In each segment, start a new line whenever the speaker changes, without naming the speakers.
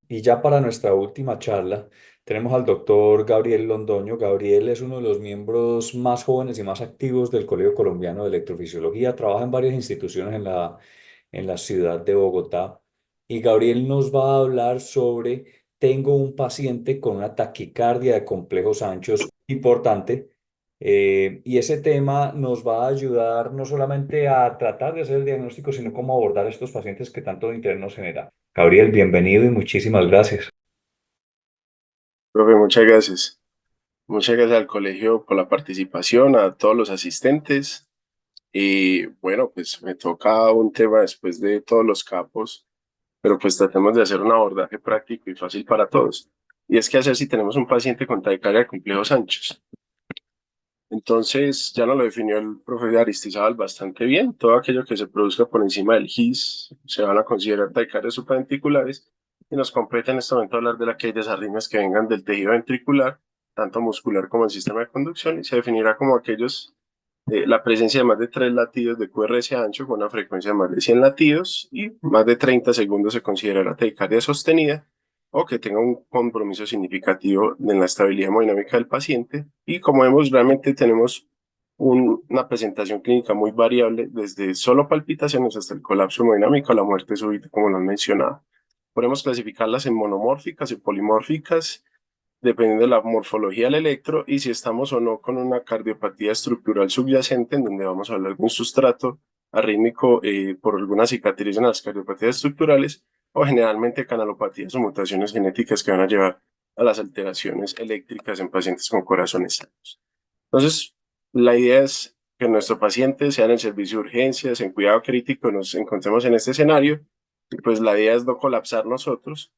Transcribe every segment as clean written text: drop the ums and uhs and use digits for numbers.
Y ya para nuestra última charla, tenemos al doctor Gabriel Londoño. Gabriel es uno de los miembros más jóvenes y más activos del Colegio Colombiano de Electrofisiología. Trabaja en varias instituciones en la ciudad de Bogotá. Y Gabriel nos va a hablar sobre, tengo un paciente con una taquicardia de complejos anchos importante. Y ese tema nos va a ayudar no solamente a tratar de hacer el diagnóstico, sino cómo abordar estos pacientes que tanto interés nos genera. Gabriel, bienvenido y muchísimas gracias.
Profe, muchas gracias. Muchas gracias al colegio por la participación, a todos los asistentes. Y bueno, pues me toca un tema después de todos los capos, pero pues tratemos de hacer un abordaje práctico y fácil para todos. Y es que hacer si tenemos un paciente con taquicardia de complejos anchos. Entonces, ya nos lo definió el profe Aristizábal bastante bien. Todo aquello que se produzca por encima del GIS se van a considerar taquicardias supraventriculares y nos compete en este momento hablar de aquellas arritmias que vengan del tejido ventricular, tanto muscular como el sistema de conducción, y se definirá como aquellos, la presencia de más de 3 latidos de QRS ancho con una frecuencia de más de 100 latidos y más de 30 segundos se considerará taquicardia sostenida o que tenga un compromiso significativo en la estabilidad hemodinámica del paciente. Y como vemos, realmente tenemos una presentación clínica muy variable, desde solo palpitaciones hasta el colapso hemodinámico, la muerte súbita, como lo han mencionado. Podemos clasificarlas en monomórficas y polimórficas, dependiendo de la morfología del electro y si estamos o no con una cardiopatía estructural subyacente, en donde vamos a hablar de un sustrato arrítmico por alguna cicatriz en las cardiopatías estructurales, o generalmente canalopatías o mutaciones genéticas que van a llevar a las alteraciones eléctricas en pacientes con corazones sanos. Entonces, la idea es que nuestro paciente sea en el servicio de urgencias, en cuidado crítico, nos encontremos en este escenario, y pues la idea es no colapsar nosotros,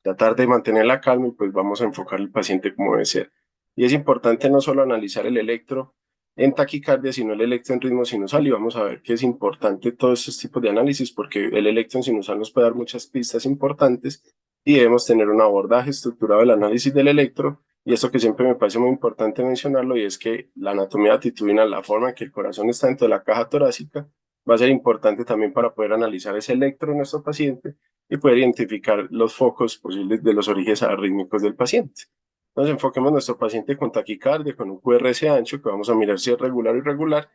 tratar de mantener la calma y pues vamos a enfocar al paciente como debe ser. Y es importante no solo analizar el electro en taquicardia, sino el electro en ritmo sinusal y vamos a ver que es importante todos estos tipos de análisis porque el electro en sinusal nos puede dar muchas pistas importantes y debemos tener un abordaje estructurado del análisis del electro y esto que siempre me parece muy importante mencionarlo y es que la anatomía atitudinal, la forma en que el corazón está dentro de la caja torácica, va a ser importante también para poder analizar ese electro en nuestro paciente y poder identificar los focos posibles de los orígenes arrítmicos del paciente. Entonces enfoquemos a nuestro paciente con taquicardia, con un QRS ancho, que vamos a mirar si es regular o irregular,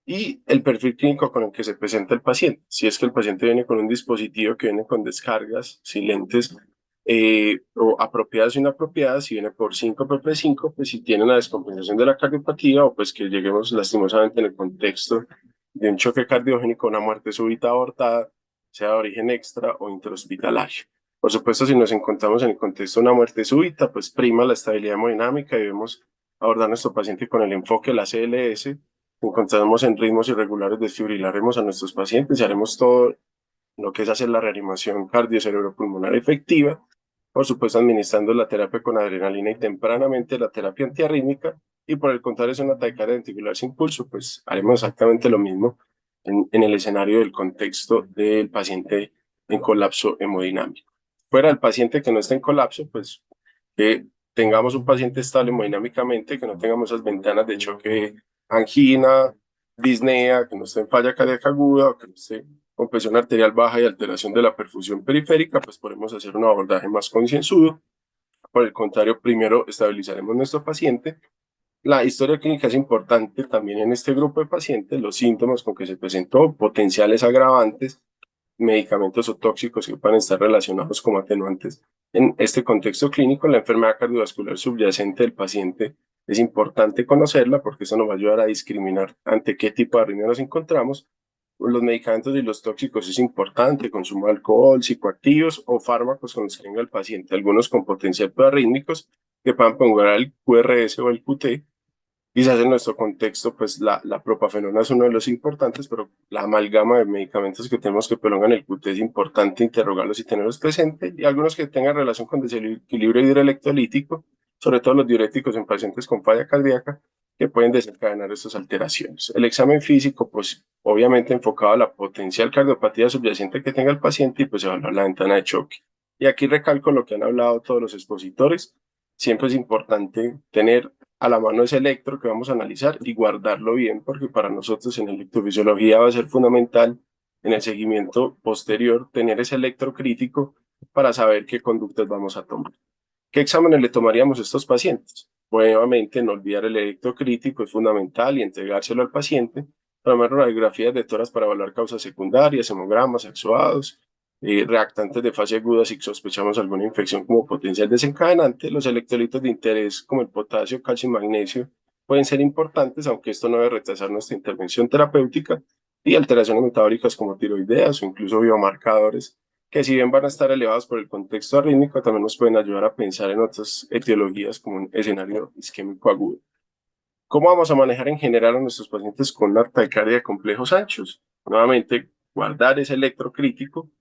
y el perfil clínico con el que se presenta el paciente. Si es que el paciente viene con un dispositivo que viene con descargas silentes o apropiadas o inapropiadas, si viene por 5pp5, pues si tiene una descompensación de la cardiopatía o pues que lleguemos lastimosamente en el contexto de un choque cardiogénico, una muerte súbita aortada, sea de origen extra o intrahospitalario. Por supuesto, si nos encontramos en el contexto de una muerte súbita, pues prima la estabilidad hemodinámica y debemos abordar a nuestro paciente con el enfoque de la CLS. Encontramos en ritmos irregulares, desfibrilaremos a nuestros pacientes y haremos todo lo que es hacer la reanimación cardio-cerebropulmonar efectiva, por supuesto administrando la terapia con adrenalina y tempranamente la terapia antiarrítmica, y por el contrario es una taquicardia ventricular sin pulso, pues haremos exactamente lo mismo en el escenario del contexto del paciente en colapso hemodinámico. Fuera del paciente que no está en colapso, pues que tengamos un paciente estable hemodinámicamente, que no tengamos esas ventanas de choque, angina, disnea, que no esté en falla cardíaca aguda, o que no esté con presión arterial baja y alteración de la perfusión periférica, pues podemos hacer un abordaje más concienzudo. Por el contrario, primero estabilizaremos nuestro paciente. La historia clínica es importante también en este grupo de pacientes, los síntomas con que se presentó, potenciales agravantes, medicamentos o tóxicos que puedan estar relacionados como atenuantes. En este contexto clínico, la enfermedad cardiovascular subyacente del paciente es importante conocerla porque eso nos va a ayudar a discriminar ante qué tipo de arritmia nos encontramos. Los medicamentos y los tóxicos es importante, consumo de alcohol, psicoactivos o fármacos con los que tenga el paciente, algunos con potencial arrítmicos que puedan prolongar el QRS o el QT. Quizás en nuestro contexto, pues la propafenona es uno de los importantes, pero la amalgama de medicamentos que tenemos que prolongan el QT es importante interrogarlos y tenerlos presentes, y algunos que tengan relación con desequilibrio hidroelectrolítico, sobre todo los diuréticos en pacientes con falla cardíaca, que pueden desencadenar estas alteraciones. El examen físico, pues obviamente enfocado a la potencial cardiopatía subyacente que tenga el paciente y pues evaluar la ventana de choque. Y aquí recalco lo que han hablado todos los expositores. Siempre es importante tener a la mano ese electro que vamos a analizar y guardarlo bien, porque para nosotros en electrofisiología va a ser fundamental en el seguimiento posterior tener ese electro crítico para saber qué conductas vamos a tomar. ¿Qué exámenes le tomaríamos a estos pacientes? Nuevamente, no olvidar el electrocrítico es fundamental y entregárselo al paciente. Tomar radiografías de toras para evaluar causas secundarias, hemogramas, exudados, reactantes de fase aguda si sospechamos alguna infección como potencial desencadenante. Los electrolitos de interés como el potasio, calcio y magnesio pueden ser importantes, aunque esto no debe retrasar nuestra intervención terapéutica, y alteraciones metabólicas como tiroideas o incluso biomarcadores que si bien van a estar elevados por el contexto arrítmico, también nos pueden ayudar a pensar en otras etiologías como un escenario isquémico agudo. ¿Cómo vamos a manejar en general a nuestros pacientes con una taquicardia de complejos anchos? Nuevamente, guardar ese electrocrítico.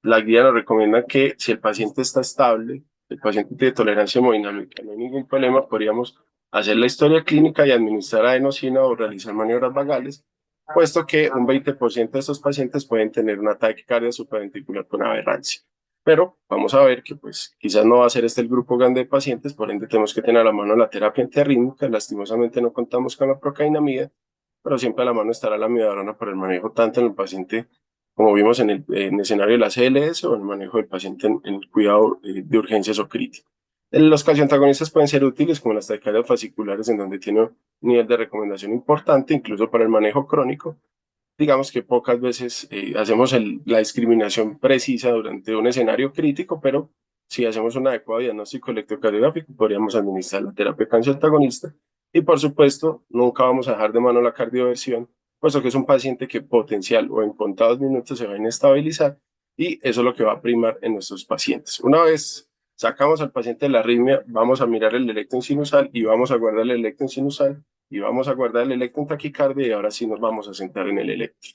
La guía nos recomienda que si el paciente está estable, el paciente tiene tolerancia hemodinámica, no hay ningún problema, podríamos hacer la historia clínica y administrar adenosina o realizar maniobras vagales, puesto que un 20% de estos pacientes pueden tener una taquicardia supraventricular con aberrancia. Pero vamos a ver que pues quizás no va a ser este el grupo grande de pacientes, por ende tenemos que tener a la mano la terapia antiarrítmica. Lastimosamente no contamos con la procainamida, pero siempre a la mano estará la amiodarona para el manejo tanto en el paciente, como vimos en el escenario de la CLS, o en el manejo del paciente en el cuidado de urgencias o crítico. Los calcioantagonistas pueden ser útiles como las taquicardias fasciculares, en donde tiene un nivel de recomendación importante, incluso para el manejo crónico. Digamos que pocas veces hacemos la discriminación precisa durante un escenario crítico, pero si hacemos un adecuado diagnóstico electrocardiográfico, podríamos administrar la terapia antagonista. Y por supuesto, nunca vamos a dejar de mano la cardioversión, puesto que es un paciente que potencial o en contados minutos se va a inestabilizar, y eso es lo que va a primar en nuestros pacientes. Una vez sacamos al paciente de la arritmia, vamos a mirar el electro sinusal y vamos a guardar el electro sinusal y vamos a guardar el electro en taquicardia, y ahora sí nos vamos a centrar en el electro.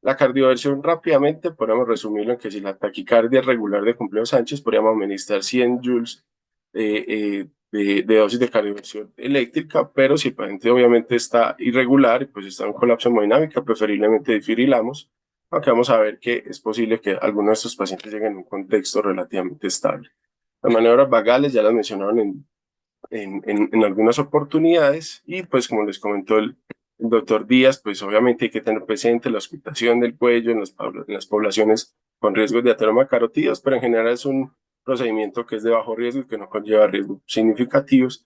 La cardioversión rápidamente podemos resumirlo en que si la taquicardia es regular de complejos anchos, podríamos administrar 100 joules de dosis de cardioversión eléctrica, pero si el paciente obviamente está irregular y pues está en colapso hemodinámica, preferiblemente difibrilamos, aunque vamos a ver que es posible que algunos de estos pacientes lleguen en un contexto relativamente estable. Las maniobras vagales ya las mencionaron en algunas oportunidades, y pues como les comentó el doctor Díaz, pues obviamente hay que tener presente la auscultación del cuello en las poblaciones con riesgos de ateroma carotidos, pero en general es un procedimiento que es de bajo riesgo y que no conlleva riesgos significativos.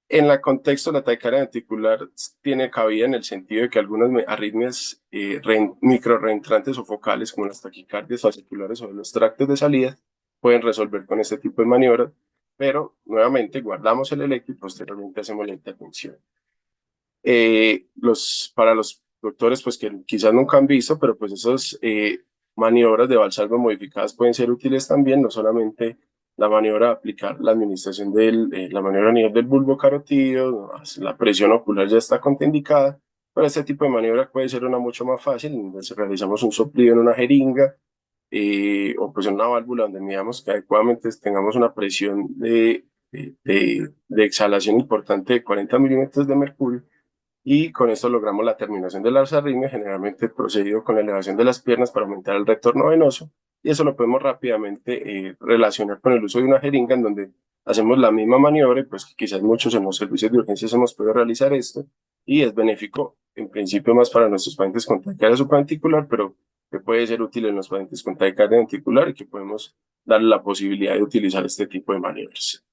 En el contexto, la taquicardia ventricular tiene cabida en el sentido de que algunas arritmias microreentrantes o focales, como las taquicardias fasciculares o los tractos de salida, pueden resolver con este tipo de maniobras, pero nuevamente guardamos el electro y posteriormente hacemos la intervención. Para los doctores pues que quizás nunca han visto, pero pues esas maniobras de Valsalva modificadas pueden ser útiles también, no solamente la maniobra de aplicar la administración la maniobra a nivel del bulbo carotídeo, la presión ocular ya está contraindicada, pero este tipo de maniobra puede ser una mucho más fácil, donde realizamos un soplido en una jeringa, o pues en una válvula donde miramos que adecuadamente tengamos una presión de exhalación importante de 40 milímetros de mercurio, y con esto logramos la terminación de las arritmias, generalmente procedido con la elevación de las piernas para aumentar el retorno venoso, y eso lo podemos rápidamente relacionar con el uso de una jeringa, en donde hacemos la misma maniobra, y pues quizás muchos en los servicios de urgencias hemos podido realizar esto, y es benéfico en principio más para nuestros pacientes con taquicardia supraventricular, pero que puede ser útil en los pacientes con taquicardia ventricular, y que podemos darle la posibilidad de utilizar este tipo de maniobras.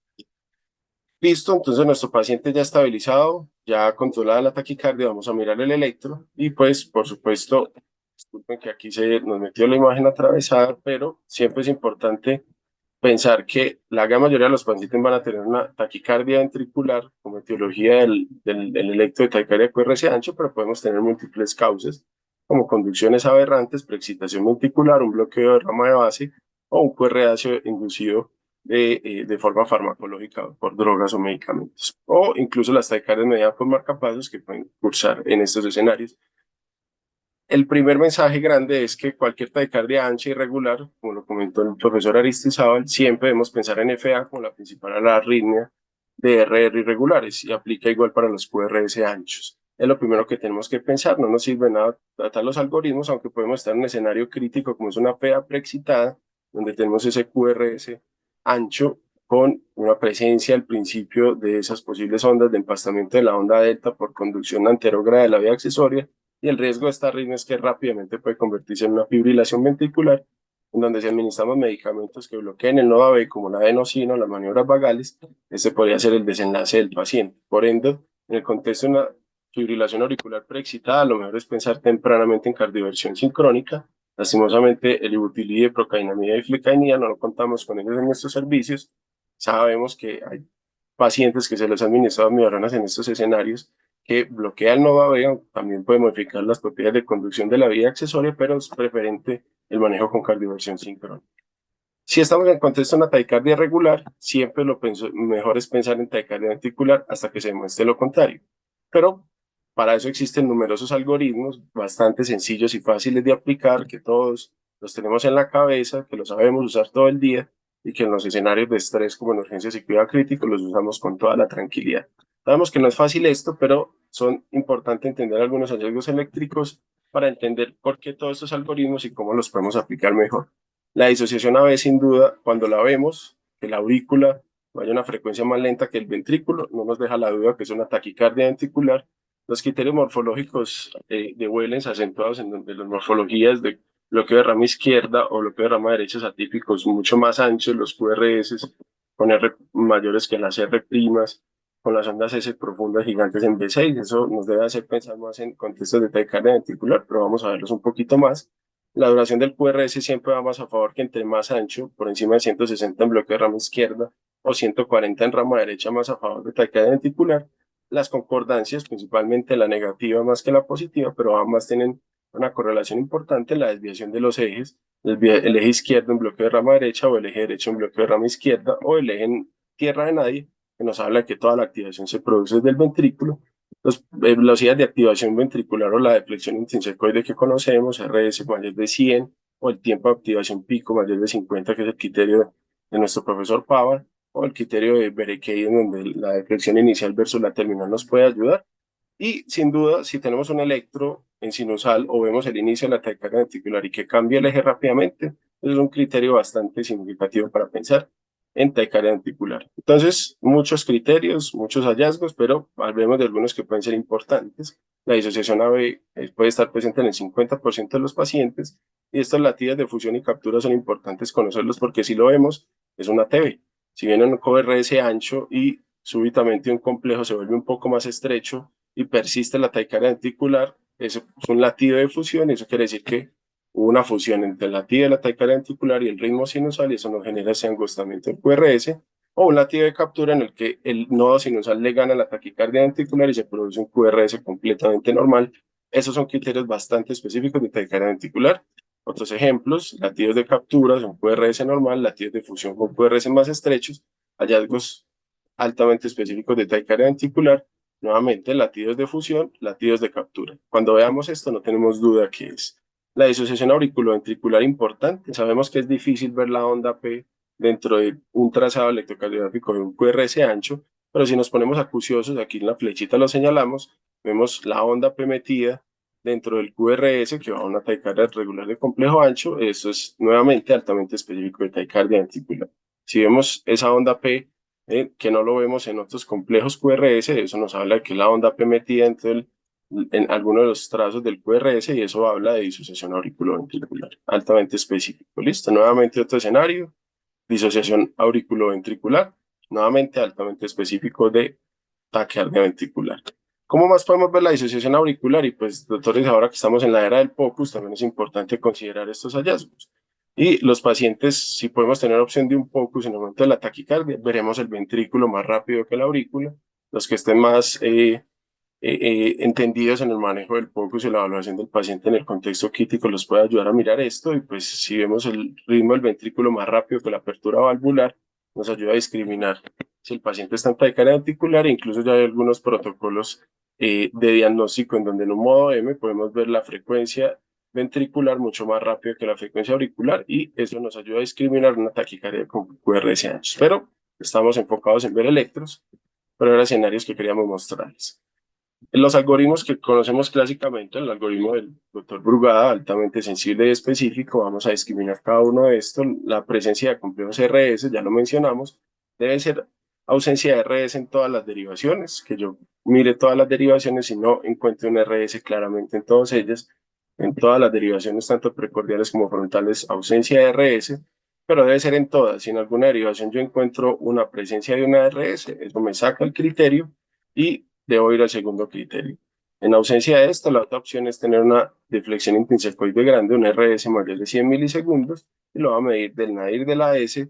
Listo, entonces nuestro paciente ya estabilizado, ya controlada la taquicardia, vamos a mirar el electro y pues por supuesto, disculpen que aquí se nos metió la imagen atravesada, pero siempre es importante pensar que la gran mayoría de los pacientes van a tener una taquicardia ventricular como etiología del electro de taquicardia QRS ancho, pero podemos tener múltiples causas como conducciones aberrantes, preexcitación ventricular, un bloqueo de rama de base o un QRS inducido de forma farmacológica por drogas o medicamentos, o incluso las taquicardias mediadas por marcapasos que pueden cursar en estos escenarios. El primer mensaje grande es que cualquier taquicardia ancha irregular, como lo comentó el profesor Aristizábal, siempre debemos pensar en FA como la principal arritmia de RR irregulares, y aplica igual para los QRS anchos. Es lo primero que tenemos que pensar, no nos sirve nada tratar los algoritmos, aunque podemos estar en un escenario crítico como es una FA preexcitada, donde tenemos ese QRS ancho con una presencia al principio de esas posibles ondas de empastamiento de la onda delta por conducción anterógrada de la vía accesoria, y el riesgo de esta arritmia es que rápidamente puede convertirse en una fibrilación ventricular, en donde si administramos medicamentos que bloqueen el nodo B, como la adenosina o las maniobras vagales, este podría ser el desenlace del paciente. Por ende, en el contexto de una fibrilación auricular preexcitada, lo mejor es pensar tempranamente en cardioversión sincrónica. Lastimosamente, el ibutilide, procainamida y flecainida no lo contamos con ellos en nuestros servicios. Sabemos que hay pacientes que se les ha administrado amiodaronas en estos escenarios que bloquea el nodo B, también puede modificar las propiedades de conducción de la vía accesoria, pero es preferente el manejo con cardioversión sincrónica. Si estamos en el contexto de una taquicardia regular, siempre mejor es pensar en taquicardia ventricular hasta que se demuestre lo contrario. Pero para eso existen numerosos algoritmos bastante sencillos y fáciles de aplicar, que todos los tenemos en la cabeza, que los sabemos usar todo el día y que en los escenarios de estrés como en urgencias y cuidado crítico los usamos con toda la tranquilidad. Sabemos que no es fácil esto, pero son importantes entender algunos hallazgos eléctricos para entender por qué todos estos algoritmos y cómo los podemos aplicar mejor. La disociación AB, sin duda, cuando la vemos, que la aurícula vaya a una frecuencia más lenta que el ventrículo, no nos deja la duda que es una taquicardia ventricular. Los criterios morfológicos de Wellens acentuados en donde las morfologías de bloqueo de rama izquierda o bloqueo de rama derecha es atípicos, mucho más anchos, los QRS con R mayores que las R primas, con las ondas S profundas gigantes en B6. Eso nos debe hacer pensar más en contextos de taquicardia ventricular, pero vamos a verlos un poquito más. La duración del QRS siempre va más a favor que entre más ancho, por encima de 160 en bloqueo de rama izquierda o 140 en rama derecha, más a favor de taquicardia ventricular. Las concordancias, principalmente la negativa más que la positiva, pero ambas tienen una correlación importante, la desviación de los ejes, el eje izquierdo en bloqueo de rama derecha o el eje derecho en bloqueo de rama izquierda o el eje en tierra de nadie, que nos habla de que toda la activación se produce desde el ventrículo. Las velocidades de activación ventricular o la deflexión intrinsecoide que conocemos, RS mayor de 100 o el tiempo de activación pico mayor de 50, que es el criterio de nuestro profesor Pava, o el criterio de Berekei, en donde la deflexión inicial versus la terminal nos puede ayudar. Y sin duda, si tenemos un electro en sinusal o vemos el inicio de la taquicardia ventricular y que cambia el eje rápidamente, es un criterio bastante significativo para pensar en taquicardia ventricular. Entonces, muchos criterios, muchos hallazgos, pero hablemos de algunos que pueden ser importantes. La disociación AB puede estar presente en el 50% de los pacientes y estos latidos de fusión y captura son importantes conocerlos porque si lo vemos, es una TB. Si viene un QRS ancho y súbitamente un complejo se vuelve un poco más estrecho y persiste la taquicardia ventricular, eso es un latido de fusión y eso quiere decir que hubo una fusión entre el latido de la taquicardia ventricular y el ritmo sinusal y eso nos genera ese angostamiento del QRS, o un latido de captura en el que el nodo sinusal le gana la taquicardia ventricular y se produce un QRS completamente normal. Esos son criterios bastante específicos de taquicardia ventricular. Otros ejemplos, latidos de captura son QRS normal, latidos de fusión con QRS más estrechos, hallazgos altamente específicos de taquicardia ventricular, nuevamente latidos de fusión, latidos de captura. Cuando veamos esto no tenemos duda que es la disociación auriculoventricular importante. Sabemos que es difícil ver la onda P dentro de un trazado electrocardiográfico de un QRS ancho, pero si nos ponemos acuciosos, aquí en la flechita lo señalamos, vemos la onda P metida dentro del QRS que va a una taquicardia regular de complejo ancho. Eso es nuevamente altamente específico de taquicardia ventricular. Si vemos esa onda P que no lo vemos en otros complejos QRS, eso nos habla de que la onda P metida en alguno de los trazos del QRS y eso habla de disociación auriculoventricular, altamente específico. Listo, nuevamente otro escenario, disociación auriculoventricular, nuevamente altamente específico de taquicardia ventricular. ¿Cómo más podemos ver la disociación auricular? Y pues, doctores, ahora que estamos en la era del POCUS, también es importante considerar estos hallazgos. Y los pacientes, si podemos tener opción de un POCUS en el momento de la taquicardia, veremos el ventrículo más rápido que la aurícula. Los que estén más entendidos en el manejo del POCUS y la evaluación del paciente en el contexto crítico los puede ayudar a mirar esto. Y pues si vemos el ritmo del ventrículo más rápido que la apertura valvular, nos ayuda a discriminar si el paciente está en taquicardia ventricular. Incluso ya hay algunos protocolos de diagnóstico en donde en un modo M podemos ver la frecuencia ventricular mucho más rápido que la frecuencia auricular y eso nos ayuda a discriminar una taquicardia con QRS anchos. Pero estamos enfocados en ver electros, pero eran escenarios que queríamos mostrarles. Los algoritmos que conocemos clásicamente, el algoritmo del doctor Brugada, altamente sensible y específico, vamos a discriminar cada uno de estos. La presencia de complejos RS, ya lo mencionamos, debe ser ausencia de RS en todas las derivaciones, que yo mire todas las derivaciones y no encuentre un RS claramente en todas ellas. en todas las derivaciones, tanto precordiales como frontales, ausencia de RS, pero debe ser en todas. Si en alguna derivación yo encuentro una presencia de una RS, eso me saca el criterio y debo ir al segundo criterio. En ausencia de esto, la otra opción es tener una deflexión intrinsecoide grande, un RS mayor de 100 milisegundos, y lo va a medir del nadir de la S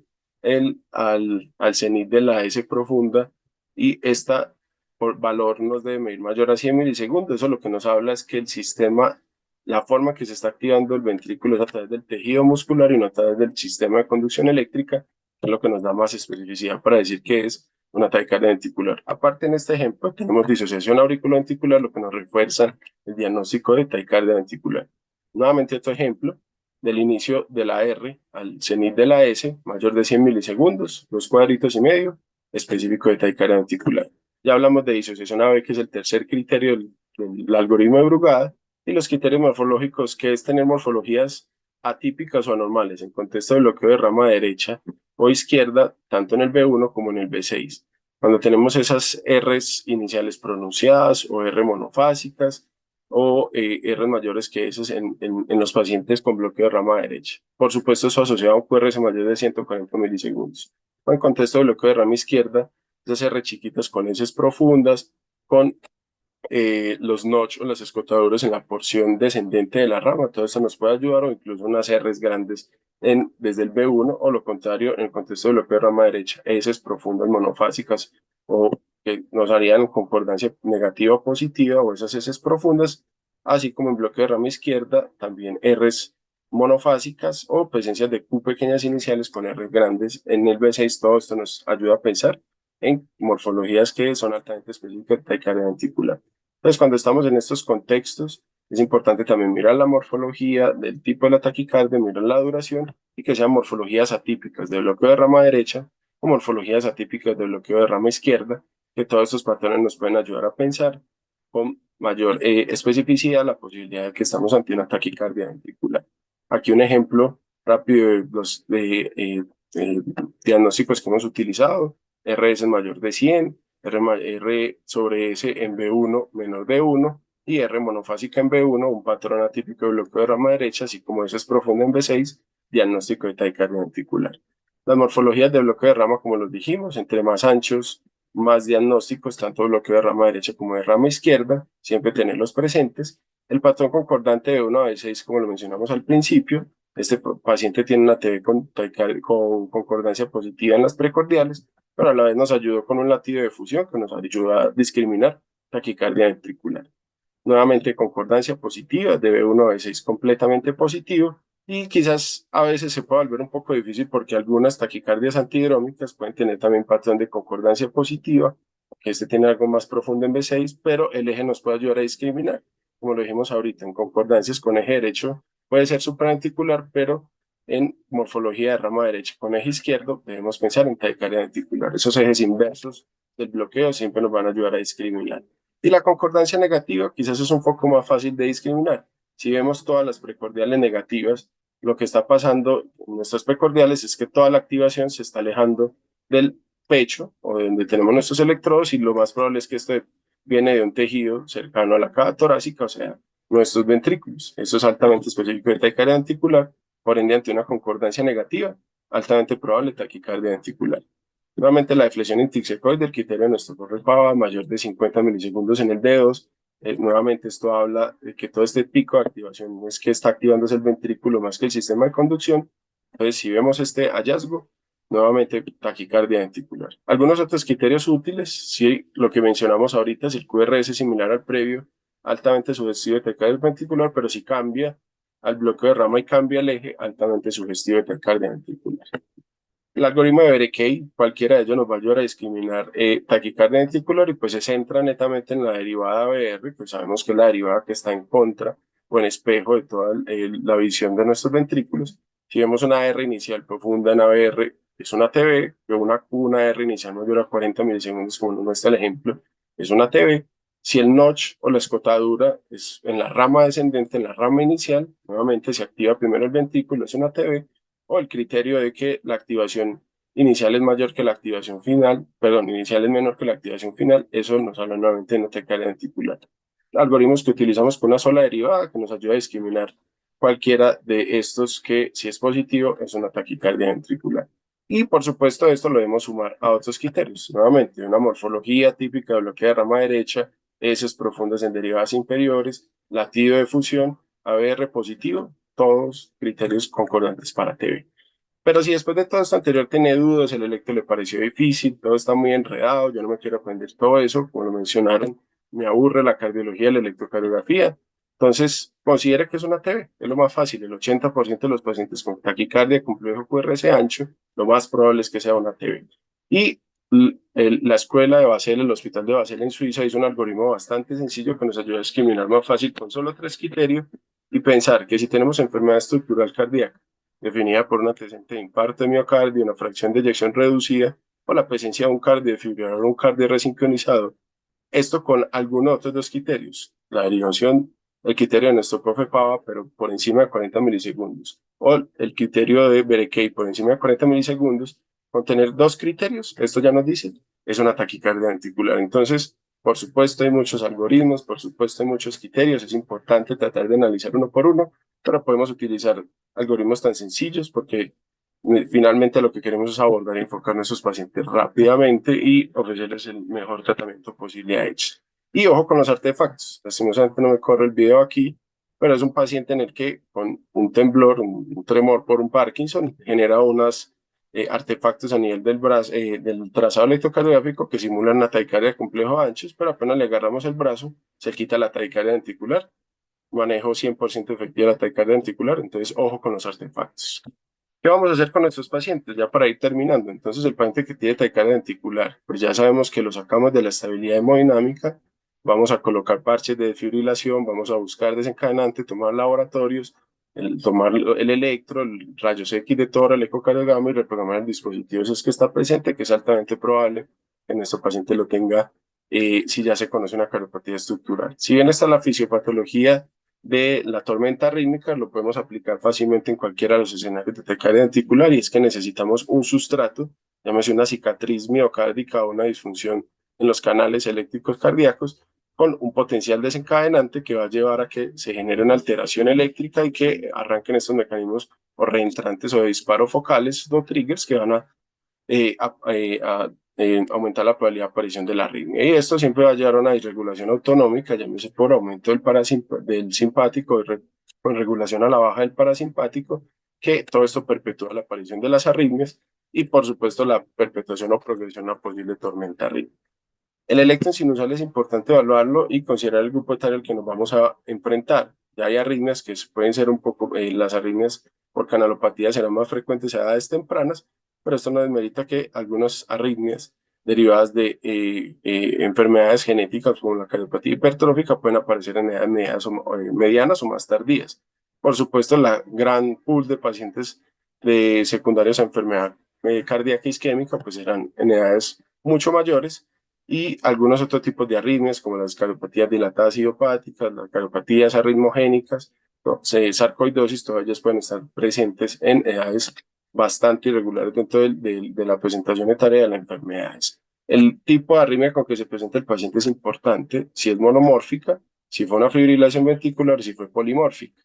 al cenit de la S profunda, y esta por valor nos debe medir mayor a 100 milisegundos. Eso lo que nos habla es que el sistema, la forma que se está activando el ventrículo es a través del tejido muscular y no a través del sistema de conducción eléctrica, que es lo que nos da más especificidad para decir que es una taquicardia ventricular. Aparte, en este ejemplo, tenemos disociación auriculoventricular, lo que nos refuerza el diagnóstico de taquicardia ventricular. Nuevamente, otro ejemplo del inicio de la R al cenit de la S, mayor de 100 milisegundos, 2,5 cuadritos, específico de taquicardia ventricular. Ya hablamos de disociación AB, que es el tercer criterio del algoritmo de Brugada, y los criterios morfológicos, que es tener morfologías atípicas o anormales en contexto de bloqueo de rama derecha o izquierda, tanto en el B1 como en el B6. Cuando tenemos esas R's iniciales pronunciadas o R monofásicas o R mayores que esas en los pacientes con bloqueo de rama derecha. Por supuesto, eso asociado a un QRS mayor de 140 milisegundos. O en contexto de bloqueo de rama izquierda, esas R chiquitas con heces profundas, con los notch o las escotaduras en la porción descendente de la rama. Todo esto nos puede ayudar, o incluso unas R's grandes desde el B1, o lo contrario, en el contexto de bloqueo de rama derecha, heces profundas monofásicas o que nos harían concordancia negativa o positiva, o esas heces profundas, así como en bloqueo de rama izquierda, también R's monofásicas o presencias de Q pequeñas iniciales con R grandes. En el B6 todo esto nos ayuda a pensar en morfologías que son altamente específicas de taquicardia ventricular. Entonces, cuando estamos en estos contextos, es importante también mirar la morfología del tipo de la taquicardia, mirar la duración, y que sean morfologías atípicas de bloqueo de rama derecha o morfologías atípicas de bloqueo de rama izquierda, que todos estos patrones nos pueden ayudar a pensar con mayor especificidad la posibilidad de que estamos ante una taquicardia ventricular. Aquí un ejemplo rápido de los diagnósticos que hemos utilizado: RS mayor de 100, R sobre S en B1 menor de 1 y R monofásica en B1, un patrón atípico de bloqueo de rama derecha, así como S es profundo en B6, diagnóstico de taquicardia ventricular. Las morfologías de bloqueo de rama, como los dijimos, entre más anchos, más diagnósticos, tanto de bloqueo de rama derecha como de rama izquierda, siempre tenerlos presentes. El patrón concordante de 1 a B6, como lo mencionamos al principio, este paciente tiene una TV con concordancia positiva en las precordiales, pero a la vez nos ayudó con un latido de fusión que nos ayuda a discriminar taquicardia ventricular. Nuevamente, concordancia positiva, de B1 a B6 completamente positivo, y quizás a veces se puede volver un poco difícil porque algunas taquicardias antihidrómicas pueden tener también patrón de concordancia positiva, que este tiene algo más profundo en B6, pero el eje nos puede ayudar a discriminar. Como lo dijimos ahorita, en concordancias con eje derecho puede ser supraventricular, pero en morfología de rama derecha con eje izquierdo debemos pensar en taquicardia ventricular. Esos ejes inversos del bloqueo siempre nos van a ayudar a discriminar. Y la concordancia negativa quizás es un poco más fácil de discriminar. Si vemos todas las precordiales negativas, lo que está pasando en nuestras precordiales es que toda la activación se está alejando del pecho o de donde tenemos nuestros electrodos, y lo más probable es que esto viene de un tejido cercano a la caja torácica, o sea, nuestros ventrículos. Eso es altamente específico de taquicardia ventricular, por ende, ante una concordancia negativa, altamente probable taquicardia ventricular. Nuevamente, la deflexión intrinsecoide, el criterio de nuestro Torres-Pava, mayor de 50 milisegundos en el D2. Nuevamente, esto habla de que todo este pico de activación no es que está activándose el ventrículo más que el sistema de conducción. Entonces, si vemos este hallazgo, nuevamente taquicardia ventricular. Algunos otros criterios útiles: si lo que mencionamos ahorita es el QRS similar al previo, altamente sugestivo de taquicardia ventricular, pero si cambia al bloqueo de rama y cambia el eje, altamente sugestivo de taquicardia ventricular. El algoritmo de Berekei, cualquiera de ellos nos va a ayudar a discriminar taquicardia ventricular, y pues se centra netamente en la derivada BR, pues sabemos que es la derivada que está en contra o en espejo de toda la visión de nuestros ventrículos. Si vemos una R inicial profunda en ABR, es una TB, o una Q, una R inicial mayor a 40 milisegundos, como nos muestra el ejemplo, es una TB. Si el notch o la escotadura es en la rama descendente, en la rama inicial, nuevamente se activa primero el ventrículo, es una TB. O el criterio de que la activación inicial es mayor que la activación final, perdón, inicial es menor que la activación final, eso nos habla nuevamente de una taquicardia ventricular. algoritmos que utilizamos con una sola derivada que nos ayuda a discriminar cualquiera de estos que, si es positivo, es una taquicardia ventricular. Y por supuesto, esto lo debemos sumar a otros criterios. Nuevamente, una morfología típica de bloqueo de rama derecha, heces profundas en derivadas inferiores, latido de fusión, ABR positivo, todos criterios concordantes para TB. Pero si después de todo esto anterior tiene dudas, el electro le pareció difícil, todo está muy enredado, yo no me quiero aprender todo eso, como lo mencionaron, me aburre la cardiología y la electrocardiografía, entonces considere que es una TB, es lo más fácil, el 80% de los pacientes con taquicardia complejo QRS ancho, lo más probable es que sea una TB. Y la escuela de Basel, el hospital de Basel en Suiza, hizo un algoritmo bastante sencillo que nos ayuda a discriminar más fácil con solo 3 criterios y pensar que si tenemos enfermedad estructural cardíaca, definida por un antecedente de infarto de miocardio, una fracción de eyección reducida o la presencia de un cardiofibrilador o un cardio resincronizado. Esto con algunos otros 2 criterios. La derivación, el criterio de nuestro profe Pava, pero por encima de 40 milisegundos. O el criterio de Berekei por encima de 40 milisegundos. Con tener 2 criterios, esto ya nos dice, es una taquicardia ventricular. Entonces, por supuesto, hay muchos algoritmos, por supuesto, hay muchos criterios. Es importante tratar de analizar uno por uno, pero podemos utilizar algoritmos tan sencillos porque finalmente lo que queremos es abordar y enfocar a nuestros pacientes rápidamente y ofrecerles el mejor tratamiento posible a ellos. Y ojo con los artefactos. Lastimosamente no me corre el video aquí, pero es un paciente en el que con un temblor, un tremor por un Parkinson, genera unos artefactos a nivel del brazo, del trazado electrocardiográfico que simulan una taquicardia de complejo anchos, pero apenas le agarramos el brazo, se quita la taquicardia ventricular. Manejo 100% efectivo de la taquicardia ventricular, entonces ojo con los artefactos. ¿Qué vamos a hacer con nuestros pacientes? Ya para ir terminando. Entonces, el paciente que tiene taquicardia ventricular, pues ya sabemos que lo sacamos de la estabilidad hemodinámica, vamos a colocar parches de desfibrilación, vamos a buscar desencadenante, tomar laboratorios, tomar el electro, el rayos X de tórax, el ecocardiograma y reprogramar el dispositivo si es que está presente, que es altamente probable que nuestro paciente lo tenga si ya se conoce una cardiopatía estructural. Si bien está la fisiopatología de la tormenta rítmica, lo podemos aplicar fácilmente en cualquiera de los escenarios de taquicardia ventricular y es que necesitamos un sustrato, llámese una cicatriz miocárdica o una disfunción en los canales eléctricos cardíacos con un potencial desencadenante que va a llevar a que se genere una alteración eléctrica y que arranquen estos mecanismos o reentrantes o de disparo focales o triggers que van a aumentar la probabilidad de aparición de la arritmia. Y esto siempre va a llevar a una disregulación autonómica, llámese por aumento del simpático, con regulación a la baja del parasimpático, que todo esto perpetúa la aparición de las arritmias y, por supuesto, la perpetuación o progresión a posible tormenta rítmica. El electro sinusal es importante evaluarlo y considerar el grupo etario al que nos vamos a enfrentar. Ya hay arritmias que pueden ser un poco, las arritmias por canalopatía serán más frecuentes a edades tempranas, pero esto no desmerita que algunas arritmias derivadas de enfermedades genéticas como la cardiopatía hipertrófica pueden aparecer en edades medianas o más tardías. Por supuesto, la gran pool de pacientes de secundarios a enfermedad cardíaca isquémica pues serán en edades mucho mayores y algunos otros tipos de arritmias como las cardiopatías dilatadas idiopáticas, las cardiopatías arritmogénicas, sarcoidosis, todas ellas pueden estar presentes en edades bastante irregulares dentro de la presentación etaria de las enfermedades. El tipo de arritmia con que se presenta el paciente es importante, si es monomórfica, si fue una fibrilación ventricular, si fue polimórfica.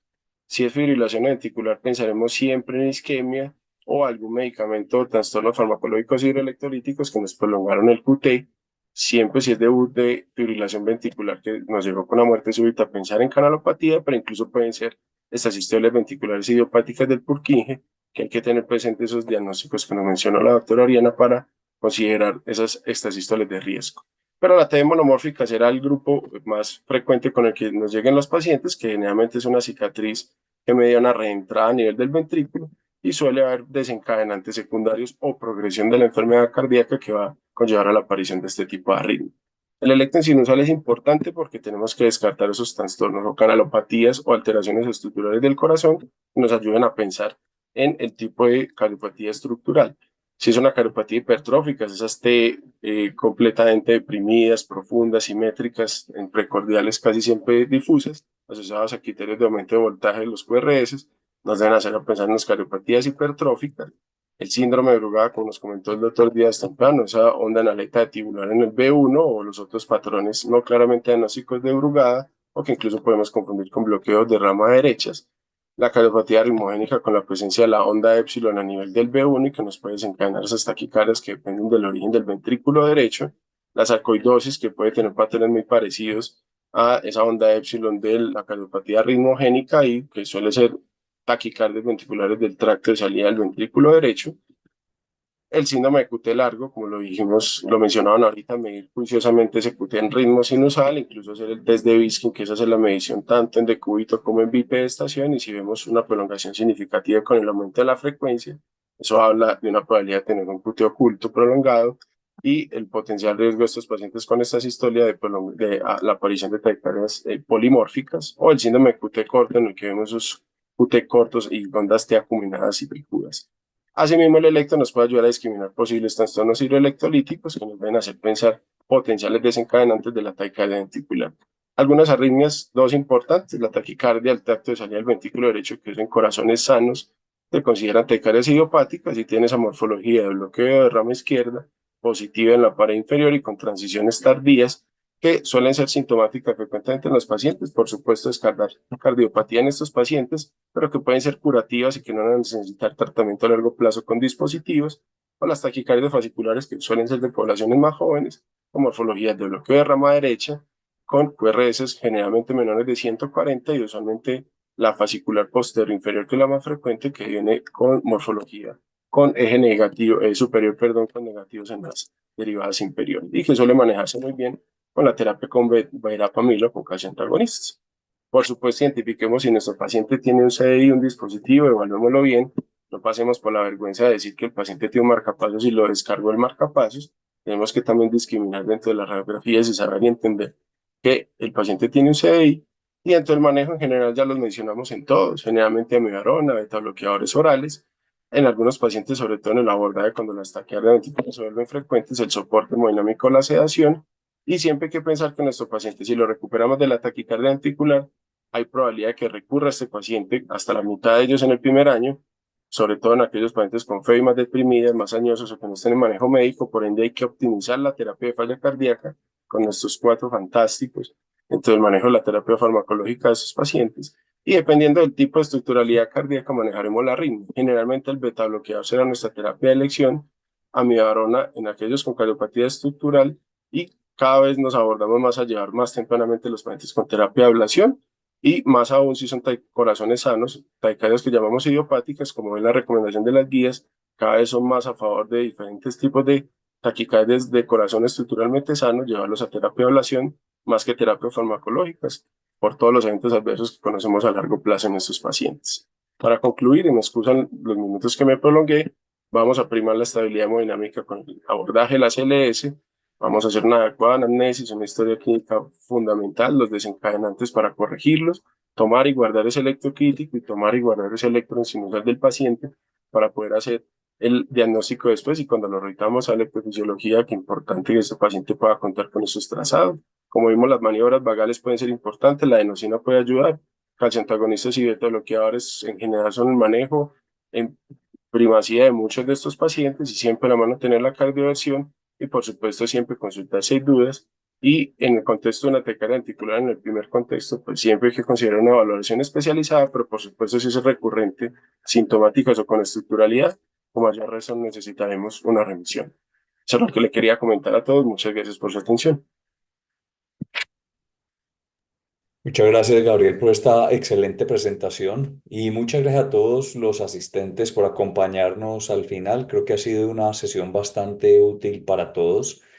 Si es fibrilación ventricular, pensaremos siempre en isquemia o algún medicamento o trastornos farmacológicos hidroelectrolíticos que nos prolongaron el QT. Siempre si es debut de fibrilación ventricular que nos llevó con la muerte súbita, pensar en canalopatía, pero incluso pueden ser estas historias ventriculares idiopáticas del Purkinje, que hay que tener presentes esos diagnósticos que nos mencionó la doctora Ariana para considerar estas historias de riesgo. Pero la TB monomórfica será el grupo más frecuente con el que nos lleguen los pacientes, que generalmente es una cicatriz que media una reentrada a nivel del ventrículo y suele haber desencadenantes secundarios o progresión de la enfermedad cardíaca que va a conllevar a la aparición de este tipo de arritmia. El electro sinusal es importante porque tenemos que descartar esos trastornos o canalopatías o alteraciones estructurales del corazón que nos ayuden a pensar en el tipo de cardiopatía estructural. Si es una cardiopatía hipertrófica, esas T completamente deprimidas, profundas, simétricas, en precordiales casi siempre difusas, asociadas a criterios de aumento de voltaje de los QRS, nos deben hacer pensar en las cardiopatías hipertróficas. El síndrome de Brugada, como nos comentó el doctor Díaz temprano, esa onda analéctica tibular en el B1 o los otros patrones no claramente diagnósticos de Brugada, o que incluso podemos confundir con bloqueos de rama derechas. La cardiopatía ritmogénica con la presencia de la onda épsilon a nivel del B1 y que nos puede desencadenar esas taquicardias que dependen del origen del ventrículo derecho. La sarcoidosis que puede tener patrones muy parecidos a esa onda épsilon de la cardiopatía ritmogénica y que suele ser taquicardias ventriculares del tracto de salida del ventrículo derecho. El síndrome de QT largo, como lo dijimos, lo mencionaban ahorita, medir juiciosamente ese QT en ritmo sinusal, incluso hacer el test de Biskin, que es hacer la medición tanto en decúbito como en BIP de estación, y si vemos una prolongación significativa con el aumento de la frecuencia, eso habla de una probabilidad de tener un QT oculto prolongado y el potencial riesgo de estos pacientes con esta sistolia de la aparición de taquicardias polimórficas o el síndrome de QT corto en el que vemos esos QT cortos y ondas T acuminadas y picudas. Asimismo, el electro nos puede ayudar a discriminar posibles trastornos hidroelectrolíticos que nos deben hacer pensar potenciales desencadenantes de la taquicardia ventricular. Algunas arritmias, dos importantes, la taquicardia al tracto de salida del ventrículo derecho, que es en corazones sanos, se consideran taquicardias idiopáticas y tiene esa morfología de bloqueo de rama izquierda, positiva en la pared inferior y con transiciones tardías, que suelen ser sintomáticas frecuentemente en los pacientes. Por supuesto, descartar cardiopatía en estos pacientes, pero que pueden ser curativas y que no van a necesitar tratamiento a largo plazo con dispositivos, o las taquicardias fasciculares que suelen ser de poblaciones más jóvenes, con morfologías de bloqueo de rama derecha, con QRS generalmente menores de 140 y usualmente la fascicular posterior inferior, que es la más frecuente, que viene con morfología con eje negativo, superior, perdón, con negativos en las derivadas inferiores y que suele manejarse muy bien con la terapia con verapamil o con calcio antagonistas. Por supuesto, identifiquemos si nuestro paciente tiene un CDI, un dispositivo, evaluémoslo bien, no pasemos por la vergüenza de decir que el paciente tiene un marcapasos y lo descargó el marcapasos. Tenemos que también discriminar dentro de las radiografías y saber y entender que el paciente tiene un CDI y dentro del manejo en general ya los mencionamos en todos, generalmente amibarona, beta bloqueadores orales. En algunos pacientes, sobre todo en el abordaje, cuando las taquicardias ventriculares se vuelven frecuentes, el soporte hemodinámico, la sedación. Y siempre hay que pensar que nuestro paciente, si lo recuperamos de la taquicardia ventricular, hay probabilidad de que recurra a este paciente hasta la mitad de ellos en el primer año, sobre todo en aquellos pacientes con fe y más deprimidas, más añosos o que no estén en manejo médico. Por ende, hay que optimizar la terapia de falla cardíaca con nuestros cuatro fantásticos. Entonces, el manejo de la terapia farmacológica de esos pacientes. Y dependiendo del tipo de estructuralidad cardíaca, manejaremos la arritmia. Generalmente, el beta bloqueador será nuestra terapia de elección, amidarona en aquellos con cardiopatía estructural y cada vez nos abordamos más a llevar más tempranamente los pacientes con terapia de ablación y más aún si son corazones sanos, taquicardias que llamamos idiopáticas, como ven la recomendación de las guías, cada vez son más a favor de diferentes tipos de taquicardias de corazón estructuralmente sanos, llevarlos a terapia de ablación más que terapias farmacológicas, por todos los eventos adversos que conocemos a largo plazo en estos pacientes. Para concluir, y me excusan los minutos que me prolongué, vamos a primar la estabilidad hemodinámica con el abordaje de la CLS. Vamos a hacer una adecuada anamnesis, una historia clínica fundamental, los desencadenantes para corregirlos, tomar y guardar ese electrocrítico y tomar y guardar ese electrosinusal del paciente para poder hacer el diagnóstico después y cuando lo revisamos a la electrofisiología, que es importante que este paciente pueda contar con esos trazados. Como vimos, las maniobras vagales pueden ser importantes, la adenosina puede ayudar, calcioantagonistas y beta bloqueadores en general son el manejo en primacía de muchos de estos pacientes y siempre a la mano tener la cardioversión y por supuesto siempre consultar si hay dudas y en el contexto de una taquicardia ventricular, en el primer contexto, pues siempre hay que considerar una valoración especializada, pero por supuesto si es recurrente, sintomáticas o con estructuralidad, con mayor razón necesitaremos una remisión. Eso es lo que le quería comentar a todos. Muchas gracias por su atención.
Muchas gracias, Gabriel, por esta excelente presentación y muchas gracias a todos los asistentes por acompañarnos al final. Creo que ha sido una sesión bastante útil para todos.